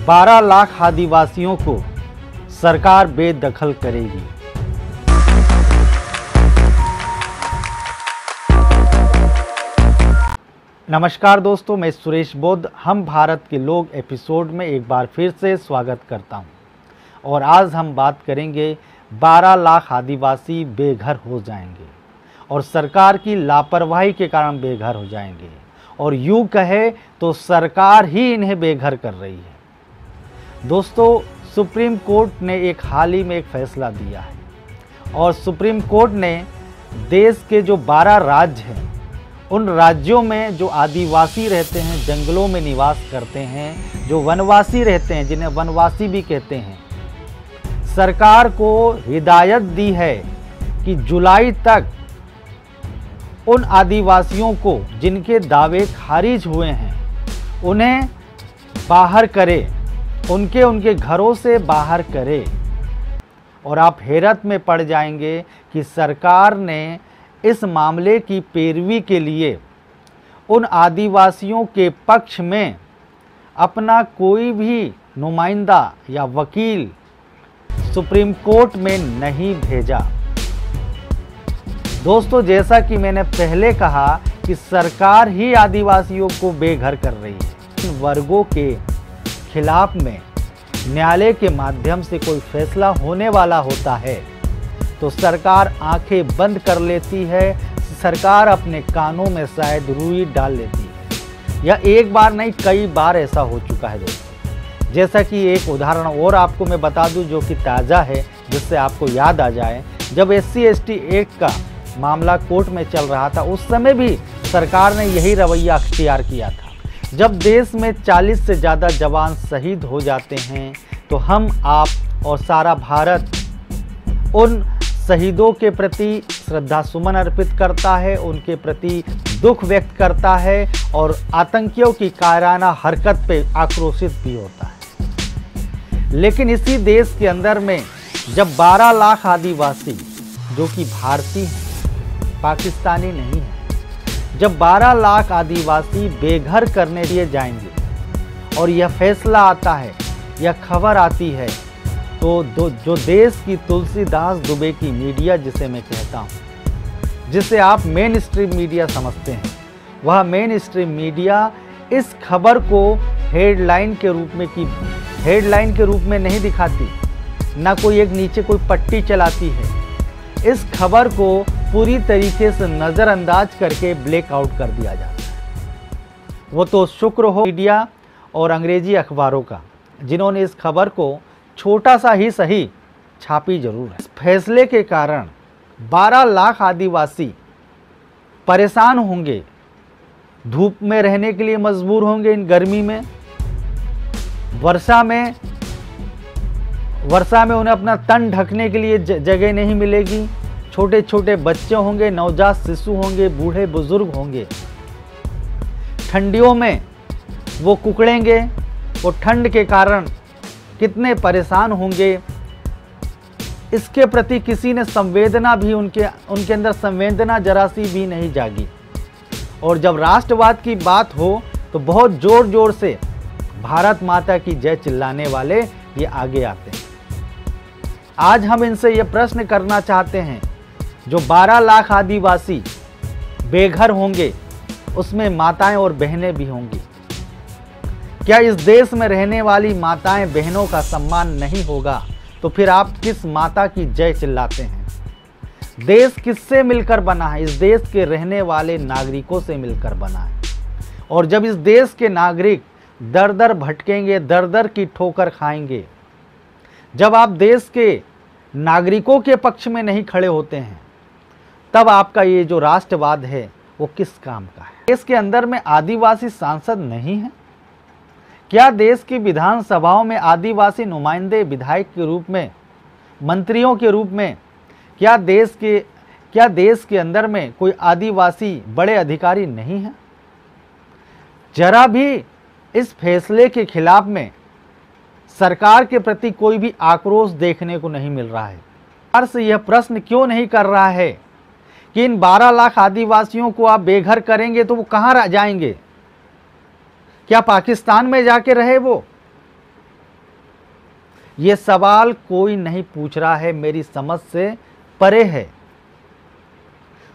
12 लाख आदिवासियों को सरकार बेदखल करेगी। नमस्कार दोस्तों, मैं सुरेश बौद्ध हम भारत के लोग एपिसोड में एक बार फिर से स्वागत करता हूं। और आज हम बात करेंगे 12 लाख आदिवासी बेघर हो जाएंगे और सरकार की लापरवाही के कारण बेघर हो जाएंगे, और यूँ कहे तो सरकार ही इन्हें बेघर कर रही है। दोस्तों, सुप्रीम कोर्ट ने एक हाल ही में एक फैसला दिया है और सुप्रीम कोर्ट ने देश के जो 12 राज्य हैं, उन राज्यों में जो आदिवासी रहते हैं, जंगलों में निवास करते हैं, जो वनवासी रहते हैं, जिन्हें वनवासी भी कहते हैं, सरकार को हिदायत दी है कि जुलाई तक उन आदिवासियों को जिनके दावे खारिज हुए हैं उन्हें बाहर करे, उनके घरों से बाहर करे। और आप हैरत में पड़ जाएंगे कि सरकार ने इस मामले की पैरवी के लिए उन आदिवासियों के पक्ष में अपना कोई भी नुमाइंदा या वकील सुप्रीम कोर्ट में नहीं भेजा। दोस्तों, जैसा कि मैंने पहले कहा कि सरकार ही आदिवासियों को बेघर कर रही है। इन वर्गों के खिलाफ में न्यायालय के माध्यम से कोई फैसला होने वाला होता है तो सरकार आंखें बंद कर लेती है, सरकार अपने कानों में शायद रुई डाल लेती है। यह एक बार नहीं, कई बार ऐसा हो चुका है दोस्तों। जैसा कि एक उदाहरण और आपको मैं बता दूं जो कि ताज़ा है, जिससे आपको याद आ जाए। जब SC/ST एक्ट का मामला कोर्ट में चल रहा था, उस समय भी सरकार ने यही रवैया अख्तियार किया था। जब देश में 40 से ज़्यादा जवान शहीद हो जाते हैं तो हम, आप और सारा भारत उन शहीदों के प्रति श्रद्धा सुमन अर्पित करता है, उनके प्रति दुख व्यक्त करता है और आतंकियों की कायराना हरकत पे आक्रोशित भी होता है। लेकिन इसी देश के अंदर में जब 12 लाख आदिवासी जो कि भारतीय हैं, पाकिस्तानी नहीं हैं, जब 12 लाख आदिवासी बेघर करने दिए जाएंगे और यह फैसला आता है, यह खबर आती है, तो जो देश की तुलसीदास दुबे की मीडिया, जिसे मैं कहता हूँ, जिसे आप मेन स्ट्रीम मीडिया समझते हैं, वह मेन स्ट्रीम मीडिया इस खबर को हेडलाइन के रूप में नहीं दिखाती, ना कोई एक नीचे कोई पट्टी चलाती है। इस खबर को पूरी तरीके से नज़रअंदाज करके ब्लैकआउट कर दिया जाता है। वो तो शुक्र हो मीडिया और अंग्रेजी अखबारों का, जिन्होंने इस खबर को छोटा सा ही सही छापी जरूर है। इस फैसले के कारण 12 लाख आदिवासी परेशान होंगे, धूप में रहने के लिए मजबूर होंगे, इन गर्मी में, वर्षा में उन्हें अपना तन ढकने के लिए जगह नहीं मिलेगी। छोटे छोटे बच्चे होंगे, नवजात शिशु होंगे, बूढ़े बुजुर्ग होंगे। ठंडियों में वो कुकड़ेंगे, वो ठंड के कारण कितने परेशान होंगे। इसके प्रति किसी ने संवेदना भी, उनके अंदर संवेदना जरा सी भी नहीं जागी। और जब राष्ट्रवाद की बात हो तो बहुत जोर जोर से भारत माता की जय चिल्लाने वाले ये आगे आते हैं। आज हम इनसे ये प्रश्न करना चाहते हैं, जो 12 लाख आदिवासी बेघर होंगे, उसमें माताएं और बहनें भी होंगी। क्या इस देश में रहने वाली माताएं बहनों का सम्मान नहीं होगा? तो फिर आप किस माता की जय चिल्लाते हैं? देश किससे मिलकर बना है? इस देश के रहने वाले नागरिकों से मिलकर बना है। और जब इस देश के नागरिक दर दर भटकेंगे, दर दर की ठोकर खाएंगे, जब आप देश के नागरिकों के पक्ष में नहीं खड़े होते हैं, तब आपका ये जो राष्ट्रवाद है वो किस काम का है? देश के अंदर में आदिवासी सांसद नहीं है? क्या देश की विधानसभाओं में आदिवासी नुमाइंदे विधायक के रूप में, मंत्रियों के रूप में, क्या देश के अंदर में कोई आदिवासी बड़े अधिकारी नहीं हैं? जरा भी इस फैसले के खिलाफ में सरकार के प्रति कोई भी आक्रोश देखने को नहीं मिल रहा है। सरकार से यह प्रश्न क्यों नहीं कर रहा है कि इन 12 लाख आदिवासियों को आप बेघर करेंगे तो वो कहाँ जाएंगे? क्या पाकिस्तान में जाके रहे वो? ये सवाल कोई नहीं पूछ रहा है, मेरी समझ से परे है।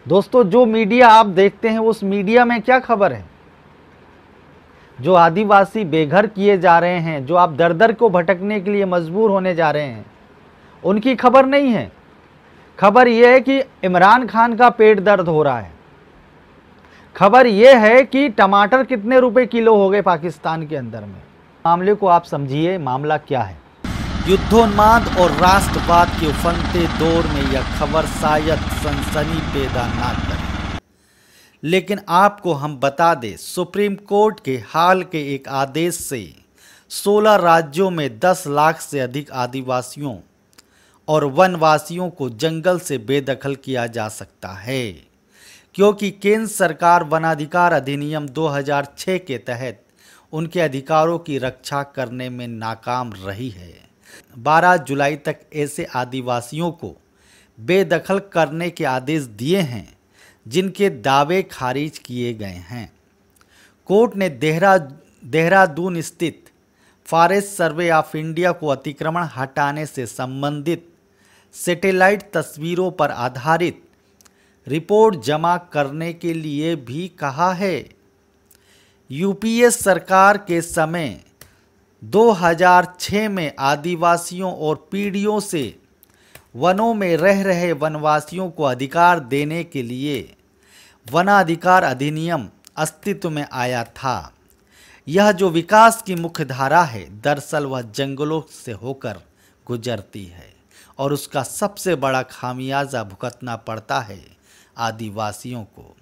दोस्तों, जो मीडिया आप देखते हैं उस मीडिया में क्या खबर है? जो आदिवासी बेघर किए जा रहे हैं, जो आप दर दर को भटकने के लिए मजबूर होने जा रहे हैं, उनकी खबर नहीं है। खबर यह है कि इमरान खान का पेट दर्द हो रहा है। खबर यह है कि टमाटर कितने रुपए किलो हो गए पाकिस्तान के अंदर में। मामले को आप समझिए, मामला क्या है। युद्धोन्माद और राष्ट्रवाद के उफनते दौर में यह खबर शायद सनसनी पैदा ना करे, लेकिन आपको हम बता दें, सुप्रीम कोर्ट के हाल के एक आदेश से 16 राज्यों में 10 लाख से अधिक आदिवासियों और वनवासियों को जंगल से बेदखल किया जा सकता है, क्योंकि केंद्र सरकार वनाधिकार अधिनियम 2006 के तहत उनके अधिकारों की रक्षा करने में नाकाम रही है। 12 जुलाई तक ऐसे आदिवासियों को बेदखल करने के आदेश दिए हैं जिनके दावे खारिज किए गए हैं। कोर्ट ने देहरादून स्थित फॉरेस्ट सर्वे ऑफ इंडिया को अतिक्रमण हटाने से संबंधित सैटेलाइट तस्वीरों पर आधारित रिपोर्ट जमा करने के लिए भी कहा है। यूपीए सरकार के समय 2006 में आदिवासियों और पीढ़ियों से वनों में रह रहे वनवासियों को अधिकार देने के लिए वनाधिकार अधिनियम अस्तित्व में आया था। यह जो विकास की मुख्य धारा है, दरअसल वह जंगलों से होकर गुजरती है और उसका सबसे बड़ा खामियाजा भुगतना पड़ता है आदिवासियों को।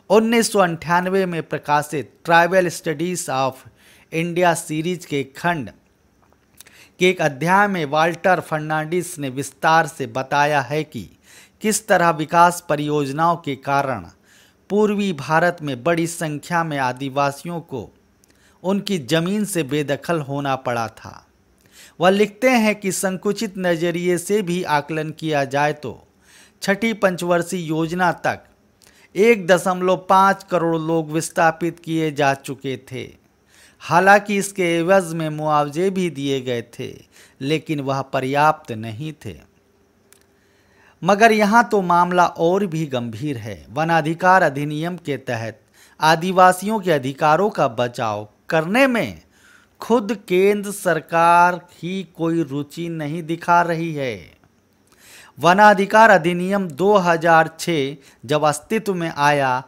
1998 में प्रकाशित tribal studies of India series के खंड के एक अध्याय में वाल्टर फर्नांडिस ने विस्तार से बताया है कि किस तरह विकास परियोजनाओं के कारण पूर्वी भारत में बड़ी संख्या में आदिवासियों को उनकी जमीन से बेदखल होना पड़ा था। वह लिखते हैं कि संकुचित नज़रिए से भी आकलन किया जाए तो छठी पंचवर्षीय योजना तक 1.5 करोड़ लोग विस्थापित किए जा चुके थे। हालांकि इसके एवज में मुआवजे भी दिए गए थे, लेकिन वह पर्याप्त नहीं थे। मगर यहाँ तो मामला और भी गंभीर है। वनाधिकार अधिनियम के तहत आदिवासियों के अधिकारों का बचाव करने में खुद केंद्र सरकार ही कोई रुचि नहीं दिखा रही है। वनाधिकार अधिनियम 2006 जब अस्तित्व में आया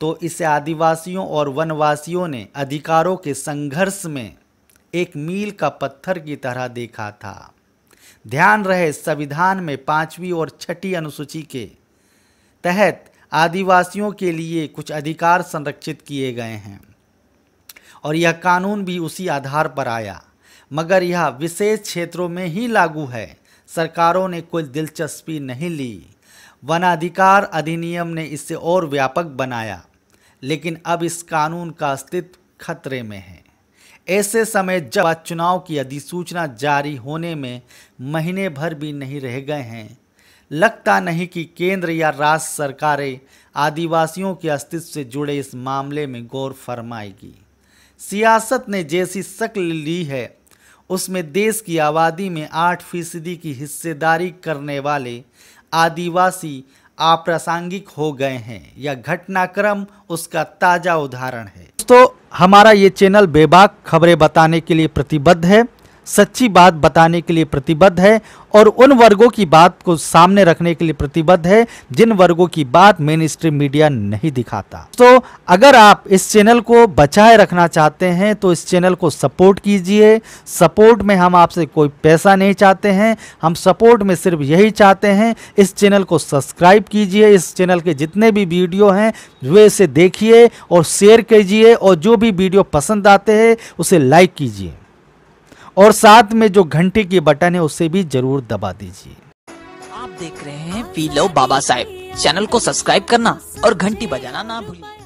तो इसे आदिवासियों और वनवासियों ने अधिकारों के संघर्ष में एक मील का पत्थर की तरह देखा था। ध्यान रहे, संविधान में 5वीं और 6ठी अनुसूची के तहत आदिवासियों के लिए कुछ अधिकार संरक्षित किए गए हैं और यह कानून भी उसी आधार पर आया, मगर यह विशेष क्षेत्रों में ही लागू है। सरकारों ने कोई दिलचस्पी नहीं ली। वनाधिकार अधिनियम ने इसे और व्यापक बनाया, लेकिन अब इस कानून का अस्तित्व खतरे में है। ऐसे समय जब चुनाव की अधिसूचना जारी होने में महीने भर भी नहीं रह गए हैं, लगता नहीं कि केंद्र या राज्य सरकारें आदिवासियों के अस्तित्व से जुड़े इस मामले में गौर फरमाएगी। सियासत ने जैसी शक्ल ली है उसमें देश की आबादी में 8% की हिस्सेदारी करने वाले आदिवासी अप्रासंगिक हो गए हैं। यह घटनाक्रम उसका ताज़ा उदाहरण है। तो हमारा ये चैनल बेबाक खबरें बताने के लिए प्रतिबद्ध है, सच्ची बात बताने के लिए प्रतिबद्ध है और उन वर्गों की बात को सामने रखने के लिए प्रतिबद्ध है जिन वर्गों की बात मेन स्ट्रीम मीडिया नहीं दिखाता। तो अगर आप इस चैनल को बचाए रखना चाहते हैं तो इस चैनल को सपोर्ट कीजिए। सपोर्ट में हम आपसे कोई पैसा नहीं चाहते हैं, हम सपोर्ट में सिर्फ यही चाहते हैं, इस चैनल को सब्सक्राइब कीजिए। इस चैनल के जितने भी वीडियो हैं वे इसे देखिए और शेयर कीजिए और जो भी वीडियो पसंद आते हैं उसे लाइक कीजिए और साथ में जो घंटे की बटन है उसे भी जरूर दबा दीजिए। आप देख रहे हैं we love Baba Saheb. Channel को सब्सक्राइब करना और घंटी बजाना ना भूलिए।